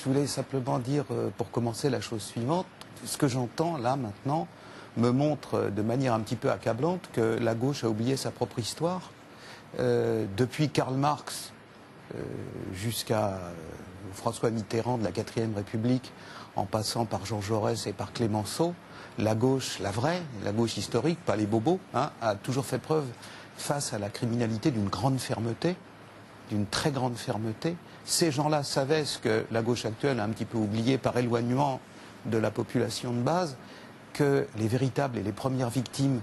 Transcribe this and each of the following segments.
voulais simplement dire, pour commencer, la chose suivante. Ce que j'entends là, maintenant, me montre de manière un petit peu accablante que la gauche a oublié sa propre histoire. Depuis Karl Marx jusqu'à François Mitterrand de la 4e République, en passant par Jean Jaurès et par Clémenceau, la gauche, la vraie, la gauche historique, pas les bobos, a toujours fait preuve face à la criminalité d'une grande fermeté, d'une très grande fermeté. Ces gens-là savaient ce que la gauche actuelle a un petit peu oublié par éloignement de la population de base, que les véritables et les premières victimes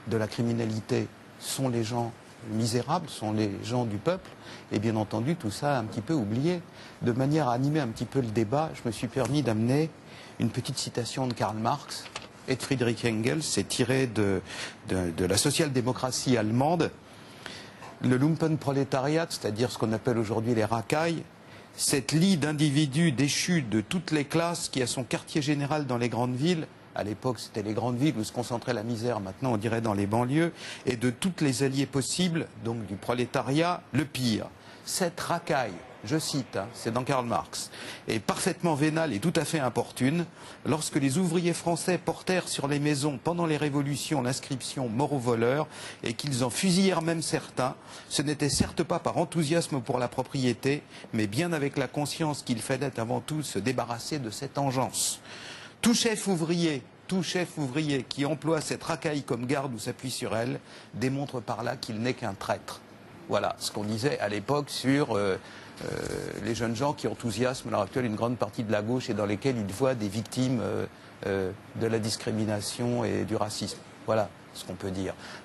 de la criminalité sont les gens misérables, sont les gens du peuple, et bien entendu tout ça a un petit peu oublié. De manière à animer un petit peu le débat, je me suis permis d'amener une petite citation de Karl Marx et de Friedrich Engels. C'est tiré de la social-démocratie allemande. Le Lumpenprolétariat, c'est-à-dire ce qu'on appelle aujourd'hui les racailles, cette lie d'individus déchus de toutes les classes qui a son quartier général dans les grandes villes, à l'époque c'était les grandes villes où se concentrait la misère, maintenant on dirait dans les banlieues, et de toutes les alliées possibles, donc du prolétariat, le pire. Cette racaille, je cite, c'est dans Karl Marx, est parfaitement vénale et tout à fait importune. Lorsque les ouvriers français portèrent sur les maisons pendant les révolutions l'inscription mort aux voleurs et qu'ils en fusillèrent même certains, ce n'était certes pas par enthousiasme pour la propriété, mais bien avec la conscience qu'il fallait avant tout se débarrasser de cette engeance. Tout chef ouvrier qui emploie cette racaille comme garde ou s'appuie sur elle démontre par là qu'il n'est qu'un traître. Voilà ce qu'on disait à l'époque sur les jeunes gens qui enthousiasment à l'heure actuelle une grande partie de la gauche et dans lesquels ils voient des victimes de la discrimination et du racisme. Voilà ce qu'on peut dire.